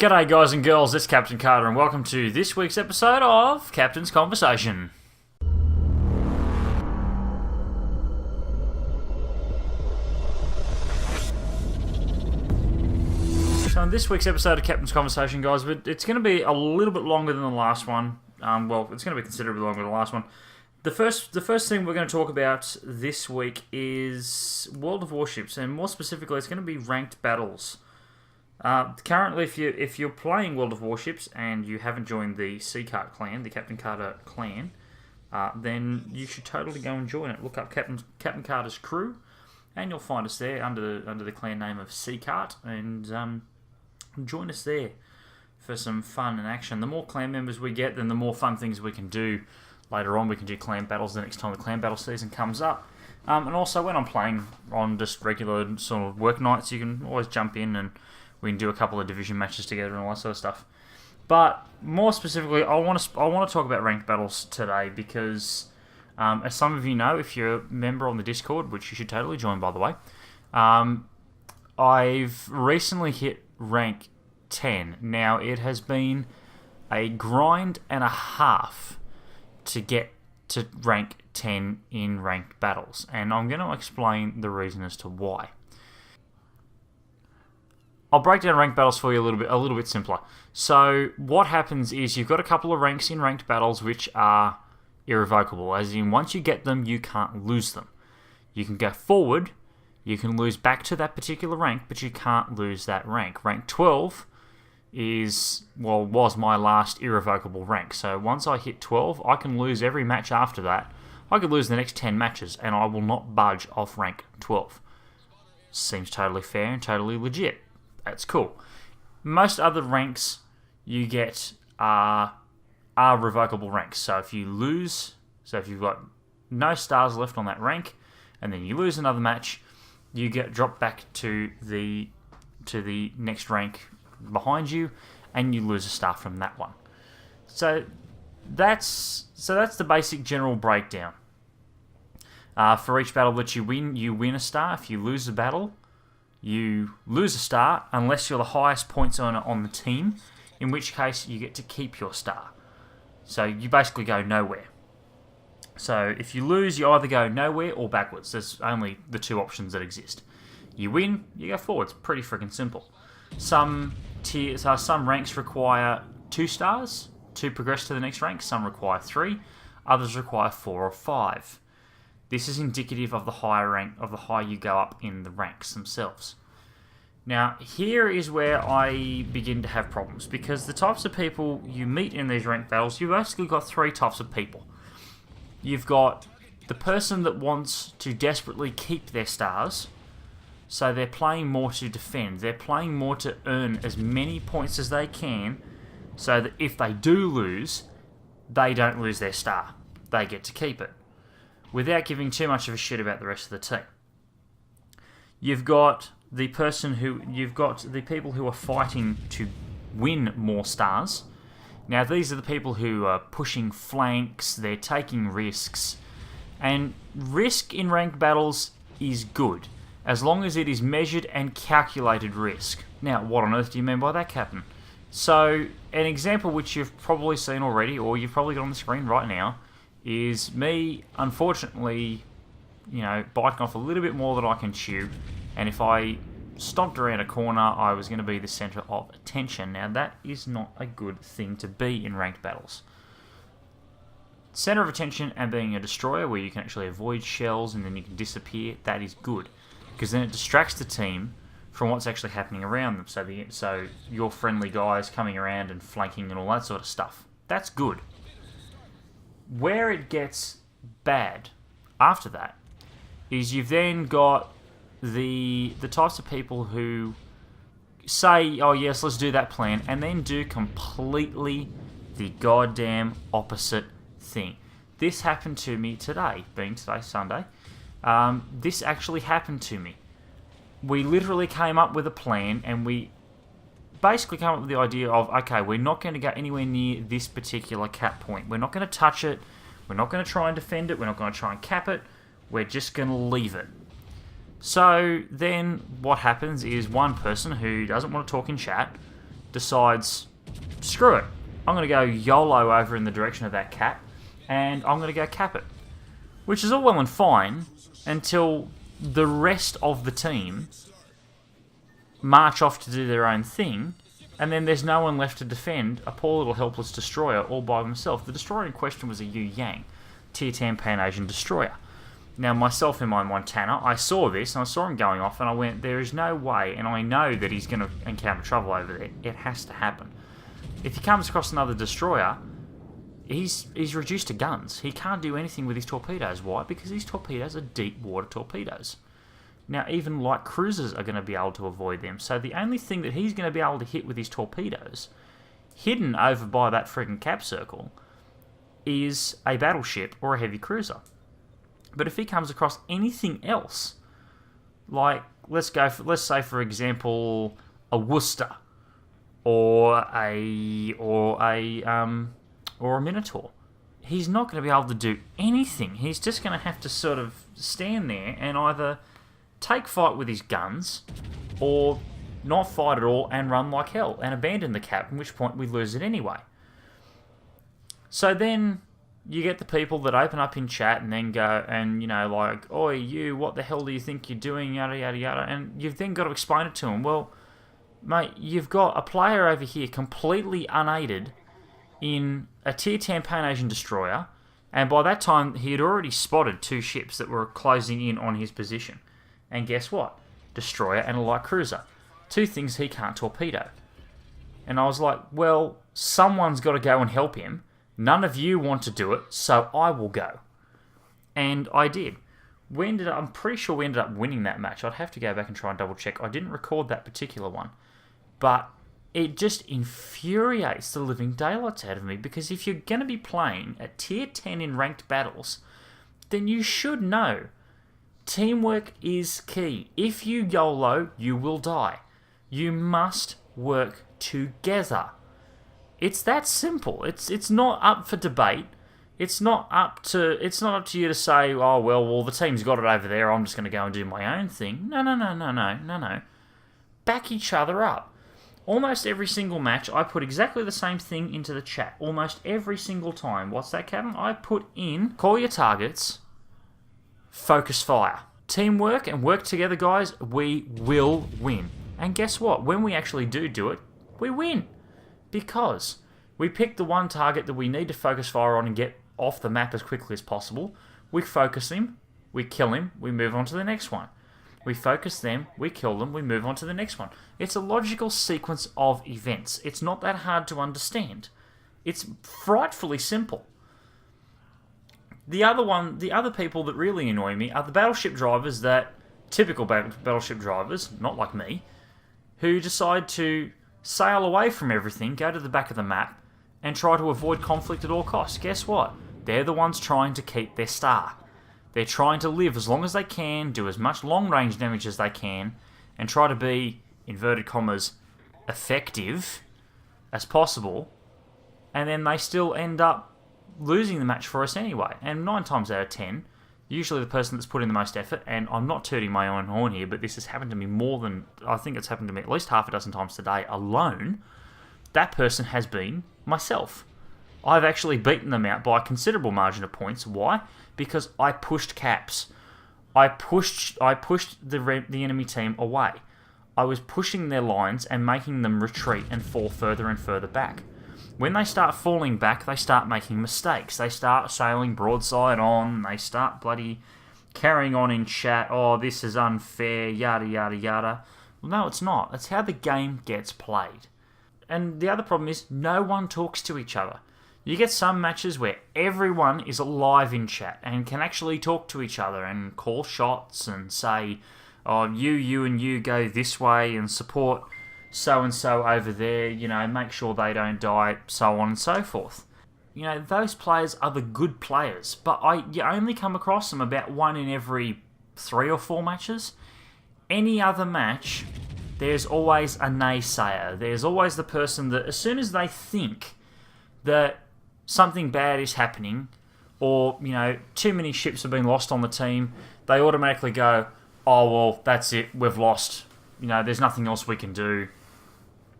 G'day guys and girls, it's CaptainKarta and welcome to this week's episode of Captain's Conversation. So in this week's episode of Captain's Conversation, guys, it's going to be a little bit longer than the last one. Well, it's going to be considerably longer than the last one. The first thing we're going to talk about this week is World of Warships, and more specifically, it's going to be ranked battles. Currently, if you're playing World of Warships and you haven't joined the CKart clan, the CaptainKarta clan, then you should totally go and join it. Look up CaptainKarta's crew, and you'll find us there under the clan name of CKart, and join us there for some fun and action. The more clan members we get, then the more fun things we can do. Later on, we can do clan battles the next time the clan battle season comes up. And also, when I'm playing on just regular sort of work nights, you can always jump in and we can do a couple of division matches together and all that sort of stuff. But more specifically, I want to talk about ranked battles today because, as some of you know, if you're a member on the Discord, which you should totally join, by the way, I've recently hit rank 10. Now, it has been a grind and a half to get to rank 10 in ranked battles, and I'm going to explain the reason as to why. I'll break down ranked battles for you a little bit simpler. So what happens is you've got a couple of ranks in ranked battles which are irrevocable, as in once you get them, you can't lose them. You can go forward, you can lose back to that particular rank, but you can't lose that rank. Rank 12 was my last irrevocable rank. So once I hit 12, I can lose every match after that. I could lose the next 10 matches, and I will not budge off rank 12. Seems totally fair and totally legit. That's cool. Most other ranks you get are revocable ranks. So if you've got no stars left on that rank, and then you lose another match, you get dropped back to the next rank behind you, and you lose a star from that one. So that's the basic general breakdown. For each battle that you win a star. If you lose a battle, you lose a star unless you're the highest points earner on the team, in which case you get to keep your star. So you basically go nowhere. So if you lose, you either go nowhere or backwards. There's only the two options that exist. You win, you go forwards. Pretty freaking simple. Some ranks require 2 stars to progress to the next rank. Some require 3. Others require 4 or 5. This is indicative of the higher you go up in the ranks themselves. Now, here is where I begin to have problems, because the types of people you meet in these ranked battles, you've basically got 3 types of people. You've got the person that wants to desperately keep their stars, so they're playing more to defend. They're playing more to earn as many points as they can, so that if they do lose, they don't lose their star. They get to keep it, without giving too much of a shit about the rest of the team. You've got the people who are fighting to win more stars. Now, these are the people who are pushing flanks, they're taking risks, and risk in ranked battles is good, as long as it is measured and calculated risk. Now, what on earth do you mean by that, Captain? So, an example which you've probably seen already, or you've probably got on the screen right now, is me, unfortunately, biting off a little bit more than I can chew, and if I stomped around a corner, I was going to be the centre of attention. Now, that is not a good thing to be in ranked battles. Centre of attention and being a destroyer, where you can actually avoid shells and then you can disappear, that is good, because then it distracts the team from what's actually happening around them. So your friendly guys coming around and flanking and all that sort of stuff. That's good. Where it gets bad after that is you've then got the types of people who say, oh yes, let's do that plan, and then do completely the goddamn opposite thing. This happened to me today, being today Sunday. This actually happened to me. We literally came up with a plan, and we basically came up with the idea of, okay, we're not going to go anywhere near this particular cap point. We're not going to touch it. We're not going to try and defend it. We're not going to try and cap it. We're just going to leave it. So then what happens is one person who doesn't want to talk in chat decides, screw it, I'm going to go YOLO over in the direction of that cap, and I'm going to go cap it. Which is all well and fine until the rest of the team march off to do their own thing, and then there's no one left to defend a poor little helpless destroyer all by himself. The destroyer in question was a Yu Yang, Tier 10 Pan-Asian destroyer. Now, myself in my Montana, I saw this, and I saw him going off, and I went, there is no way, and I know that he's going to encounter trouble over there. It has to happen. If he comes across another destroyer, he's reduced to guns. He can't do anything with his torpedoes. Why? Because his torpedoes are deep water torpedoes. Now, even light cruisers are going to be able to avoid them. So the only thing that he's going to be able to hit with his torpedoes, hidden over by that friggin' cap circle, is a battleship or a heavy cruiser. But if he comes across anything else, like let's say for example a Worcester or a Minotaur, he's not going to be able to do anything. He's just going to have to sort of stand there and either take fight with his guns or not fight at all and run like hell and abandon the cap, at which point we lose it anyway. So then you get the people that open up in chat and then go and, like, oi, you, what the hell do you think you're doing, yada, yada, yada, and you've then got to explain it to them. Well, mate, you've got a player over here completely unaided in a Tier 10 Pan-Asian destroyer, and by that time he had already spotted 2 ships that were closing in on his position. And guess what? Destroyer and a light cruiser. 2 things he can't torpedo. And I was like, well, someone's got to go and help him. None of you want to do it, so I will go. And I did. I'm pretty sure we ended up winning that match. I'd have to go back and try and double check. I didn't record that particular one. But it just infuriates the living daylights out of me, because if you're going to be playing at Tier 10 in ranked battles, then you should know teamwork is key. If you YOLO, you will die. You must work together. It's that simple. It's not up for debate. It's not up to you to say, oh well the team's got it over there, I'm just going to go and do my own thing. No. Back each other up. Almost every single match, I put exactly the same thing into the chat. Almost every single time. What's that, Captain? I put in, call your targets, focus fire. Teamwork and work together, guys, we will win. And guess what? When we actually do it, we win. Because we pick the one target that we need to focus fire on and get off the map as quickly as possible. We focus him, we kill him, we move on to the next one. We focus them, we kill them, we move on to the next one. It's a logical sequence of events. It's not that hard to understand. It's frightfully simple. The other people that really annoy me are the battleship drivers typical battleship drivers, not like me, who decide to sail away from everything, go to the back of the map, and try to avoid conflict at all costs. Guess what? They're the ones trying to keep their star. They're trying to live as long as they can, do as much long-range damage as they can, and try to be, inverted commas, effective as possible, and then they still end up losing the match for us anyway. And 9 times out of 10, usually the person that's put in the most effort, and I'm not tooting my own horn here, but this has happened to me I think it's happened to me at least half a dozen times today alone, that person has been myself. I've actually beaten them out by a considerable margin of points. Why? Because I pushed caps. I pushed the enemy team away. I was pushing their lines and making them retreat and fall further and further back. When they start falling back, they start making mistakes. They start sailing broadside on. They start bloody carrying on in chat. Oh, this is unfair, yada, yada, yada. Well, no, it's not. It's how the game gets played. And the other problem is no one talks to each other. You get some matches where everyone is alive in chat and can actually talk to each other and call shots and say, oh, you and you go this way and support so-and-so over there, make sure they don't die, so on and so forth. Those players are the good players, but you only come across them about 1 in every 3 or 4 matches. Any other match, there's always a naysayer. There's always the person that as soon as they think that something bad is happening, or, too many ships have been lost on the team, they automatically go, oh, well, that's it, we've lost. There's nothing else we can do.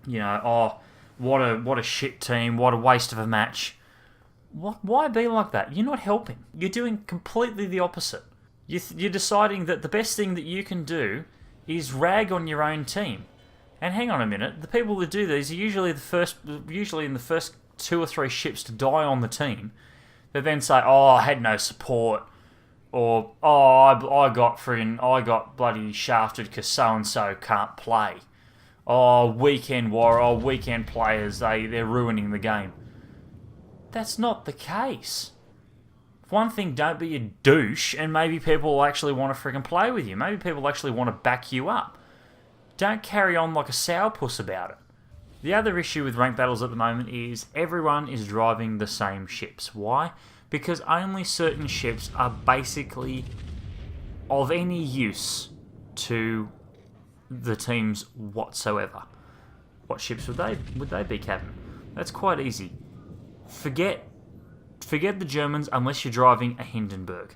you know, oh, what a shit team, what a waste of a match. Why be like that? You're not helping. You're doing completely the opposite. You're deciding that the best thing that you can do is rag on your own team. And hang on a minute, the people that do these are usually in the first 2 or 3 ships to die on the team. They then say, "Oh, I had no support," or "Oh, I got bloody shafted because so and so can't play." Oh, weekend players, they're ruining the game. That's not the case. For one thing, don't be a douche, and maybe people will actually want to freaking play with you. Maybe people actually want to back you up. Don't carry on like a sourpuss about it. The other issue with ranked battles at the moment is everyone is driving the same ships. Why? Because only certain ships are basically of any use to the teams whatsoever. What ships would they be, Captain? That's quite easy. Forget the Germans unless you're driving a Hindenburg.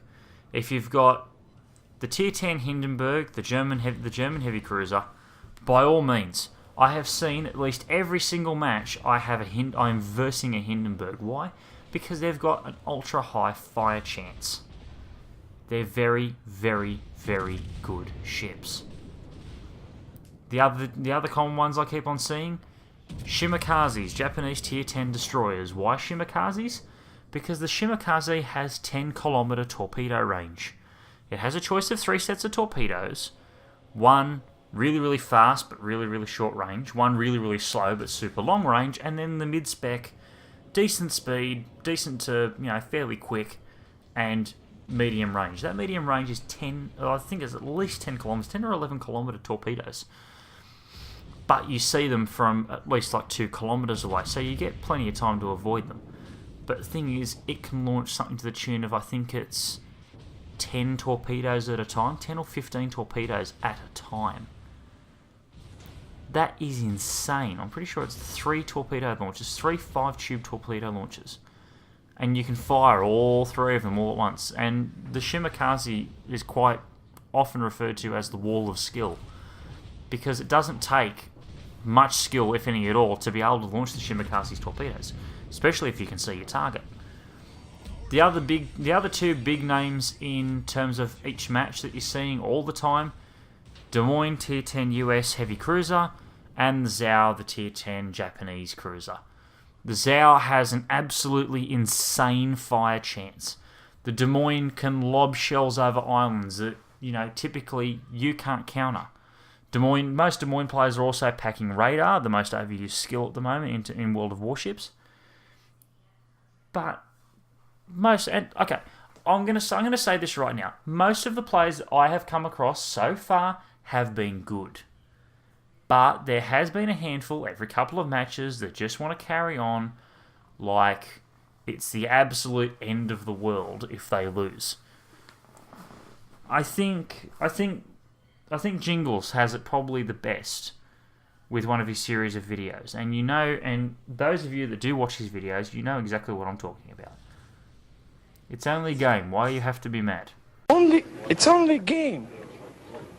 If you've got the Tier 10 Hindenburg, the German heavy cruiser, by all means. I have seen at least every single match I'm versing a Hindenburg. Why? Because they've got an ultra high fire chance. They're very, very, very good ships. The other common ones I keep on seeing, Shimikazes, Japanese Tier 10 destroyers. Why Shimikazes? Because the Shimikaze has 10-kilometer torpedo range. It has a choice of 3 sets of torpedoes. One really, really fast but really, really short range. One really, really slow but super long range. And then the mid-spec, decent speed, decent to, fairly quick, and medium range. That medium range is I think it's at least 10 kilometers, 10 or 11 kilometer torpedoes. But you see them from at least like 2 kilometers away, so you get plenty of time to avoid them. But the thing is, it can launch something to the tune of, I think it's 10 torpedoes at a time, 10 or 15 torpedoes at a time. That is insane. I'm pretty sure it's 3 torpedo launches, 3 5-tube torpedo launches. And you can fire all 3 of them all at once. And the Shimikaze is quite often referred to as the wall of skill, because it doesn't take much skill, if any at all, to be able to launch the Shimikaze's torpedoes, especially if you can see your target. The other 2 big names in terms of each match that you're seeing all the time, Des Moines Tier 10 US heavy cruiser and the Zhao, the Tier 10 Japanese cruiser. The Zhao has an absolutely insane fire chance. The Des Moines can lob shells over islands that, typically you can't counter. Most Des Moines players are also packing radar, the most overused skill at the moment in World of Warships. But I'm gonna say this right now. Most of the players that I have come across so far have been good, but there has been a handful every couple of matches that just want to carry on like it's the absolute end of the world if they lose. I think Jingles has it probably the best with one of his series of videos, and those of you that do watch his videos, you know exactly what I'm talking about. It's only a game. Why you have to be mad? It's only a game.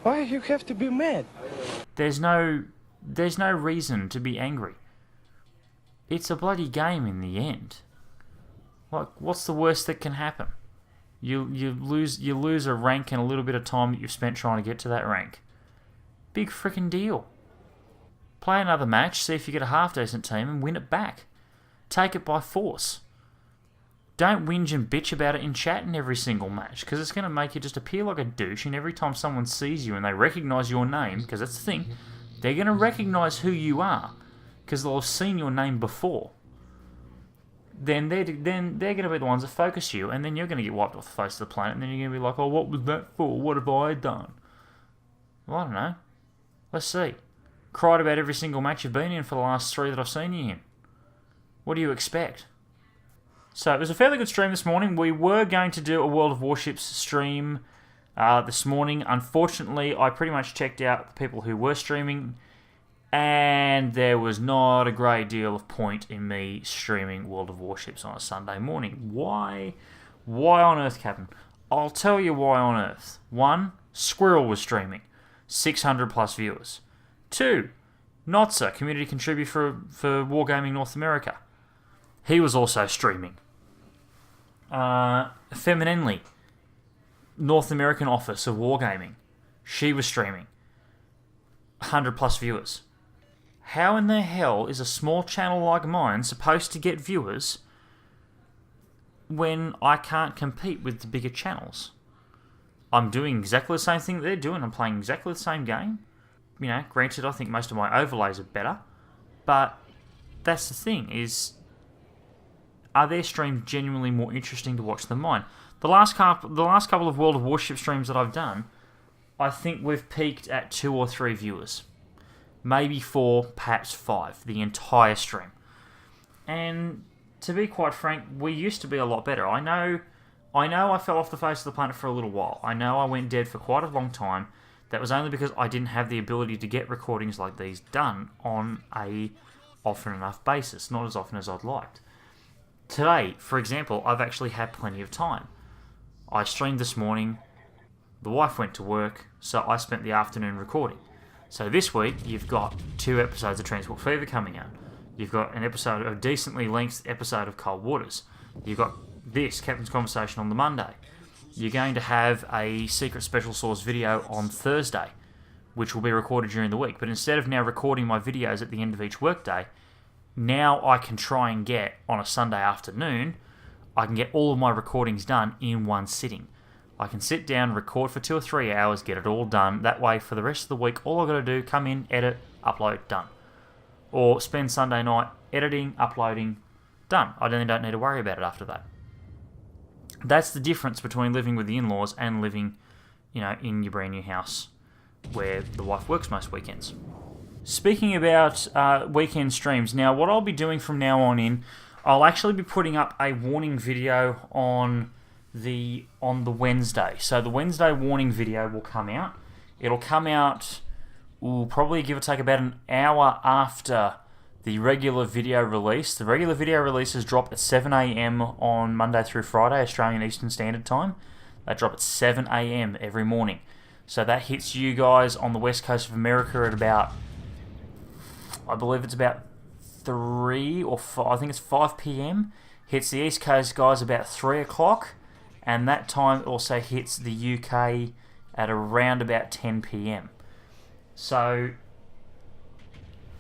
Why you have to be mad? There's no reason to be angry. It's a bloody game in the end. Like, what's the worst that can happen? You lose a rank in a little bit of time that you've spent trying to get to that rank. Big freaking deal. Play another match, see if you get a half decent team and win it back. Take it by force. Don't whinge and bitch about it in chat in every single match, because it's going to make you just appear like a douche, and every time someone sees you and they recognise your name, because that's the thing, they're going to recognise who you are, because they'll have seen your name before. Then they're going to be the ones that focus you, and then you're going to get wiped off the face of the planet, and then you're going to be like, oh, what was that for? What have I done? Well, I don't know. Let's see. Cried about every single match you've been in for the last 3 that I've seen you in. What do you expect? So it was a fairly good stream this morning. We were going to do a World of Warships stream this morning. Unfortunately, I pretty much checked out the people who were streaming, and there was not a great deal of point in me streaming World of Warships on a Sunday morning. Why? Why on earth, Captain? I'll tell you why on earth. 1, Squirrel was streaming. 600 plus viewers. 2, Notza, community contributor for Wargaming North America. He was also streaming. Femininely, North American office of Wargaming. She was streaming. 100 plus viewers. How in the hell is a small channel like mine supposed to get viewers when I can't compete with the bigger channels? I'm doing exactly the same thing that they're doing. I'm playing exactly the same game. You know, granted, I think most of my overlays are better, but that's the thing, is are their streams genuinely more interesting to watch than mine? The last couple of World of Warships streams that I've done, I think we've peaked at 2 or 3 viewers. Maybe 4, perhaps 5, the entire stream. And to be quite frank, we used to be a lot better. I know I fell off the face of the planet for a little while. I know I went dead for quite a long time. That was only because I didn't have the ability to get recordings like these done on a often enough basis, not as often as I'd liked. Today, for example, I've actually had plenty of time. I streamed this morning, the wife went to work, so I spent the afternoon recording. So this week, you've got 2 episodes of Transport Fever coming out. You've got a decently length episode of Cold Waters. You've got this, Captain's Conversation, on the Monday. You're going to have a Secret Special Source video on Thursday, which will be recorded during the week. But instead of now recording my videos at the end of each workday, now I can try and get, on a Sunday afternoon, I can get all of my recordings done in one sitting. I can sit down, record for 2 or 3 hours, get it all done. That way, for the rest of the week, all I've got to do, come in, edit, upload, done. Or spend Sunday night editing, uploading, done. I don't need to worry about it after that. That's the difference between living with the in-laws and living, in your brand new house where the wife works most weekends. Speaking about weekend streams, now what I'll be doing from now on in, I'll actually be putting up a warning video on the Wednesday. So the Wednesday warning video will come out. It'll come out, probably give or take about an hour after the regular video release. The regular video releases drop at 7 a.m. on Monday through Friday, Australian Eastern Standard Time. They drop at 7 a.m. every morning. So that hits you guys on the west coast of America at about, I believe it's about 3 or 4, I think it's 5 p.m. Hits the East Coast guys about 3 o'clock. And that time also hits the UK at around about 10 p.m. So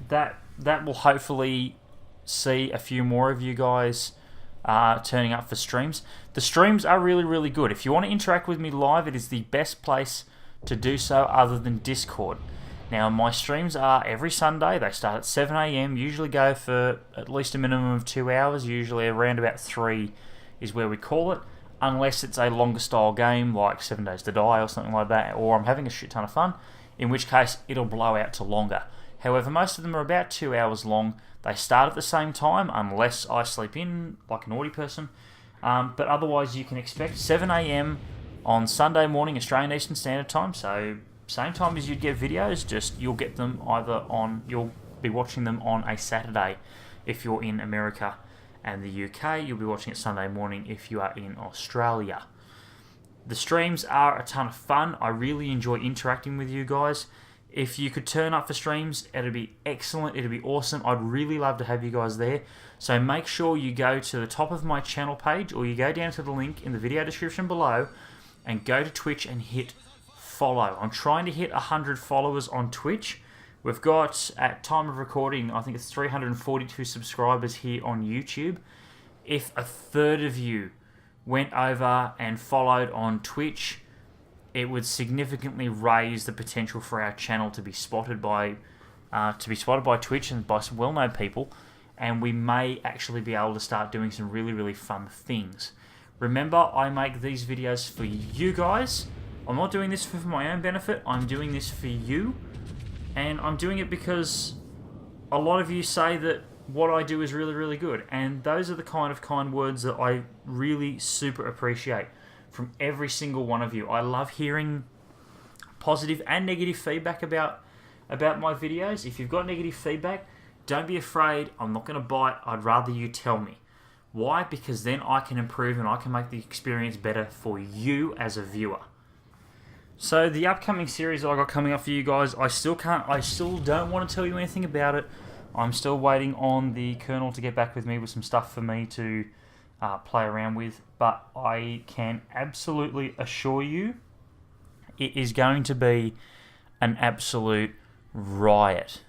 that will hopefully see a few more of you guys turning up for streams. The streams are really, really good. If you want to interact with me live, it is the best place to do so other than Discord. Now, my streams are every Sunday. They start at 7 a.m, usually go for at least a minimum of 2 hours. Usually around about 3 is where we call it. Unless it's a longer style game like 7 Days to Die or something like that, or I'm having a shit ton of fun, in which case it'll blow out to longer. However, most of them are about 2 hours long. They start at the same time, unless I sleep in like a naughty person. But otherwise, you can expect 7 a.m. on Sunday morning, Australian Eastern Standard Time. So, same time as you'd get videos, just you'll get them you'll be watching them on a Saturday if you're in America and the UK. You'll be watching it Sunday morning if you are in Australia. The streams are a ton of fun. I really enjoy interacting with you guys. If you could turn up for streams, it'd be excellent. It'd be awesome. I'd really love to have you guys there. So make sure you go to the top of my channel page, or you go down to the link in the video description below and go to Twitch and hit follow. I'm trying to hit 100 followers on Twitch. We've got, at time of recording, I think it's 342 subscribers here on YouTube. If a third of you went over and followed on Twitch, it would significantly raise the potential for our channel to be spotted by Twitch and by some well-known people, and we may actually be able to start doing some really, really fun things. Remember, I make these videos for you guys. I'm not doing this for my own benefit. I'm doing this for you. And I'm doing it because a lot of you say that what I do is really, really good. And those are the kind words that I really super appreciate from every single one of you. I love hearing positive and negative feedback about my videos. If you've got negative feedback, don't be afraid. I'm not going to bite. I'd rather you tell me. Why? Because then I can improve and I can make the experience better for you as a viewer. So the upcoming series that I got coming up for you guys, I still don't want to tell you anything about it. I'm still waiting on the Colonel to get back with me with some stuff for me to play around with. But I can absolutely assure you, it is going to be an absolute riot.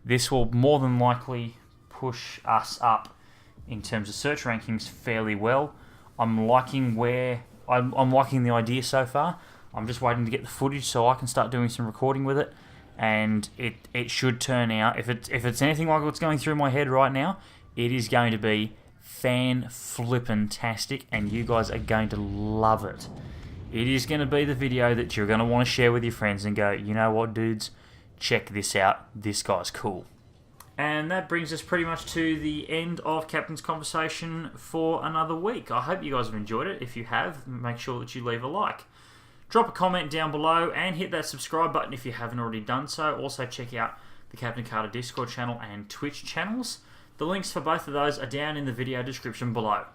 This will more than likely push us up in terms of search rankings fairly well. I'm liking the idea so far. I'm just waiting to get the footage so I can start doing some recording with it, and it should turn out, if it's anything like what's going through my head right now, it is going to be fan-flippin-tastic, and you guys are going to love it. It is going to be the video that you're going to want to share with your friends and go, you know what, dudes, check this out, this guy's cool. And that brings us pretty much to the end of Captain's Conversation for another week. I hope you guys have enjoyed it. If you have, make sure that you leave a like. Drop a comment down below and hit that subscribe button if you haven't already done so. Also check out the CaptainKarta Discord channel and Twitch channels. The links for both of those are down in the video description below.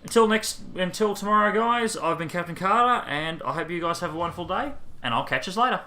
Until tomorrow, guys, I've been CaptainKarta, and I hope you guys have a wonderful day, and I'll catch us later.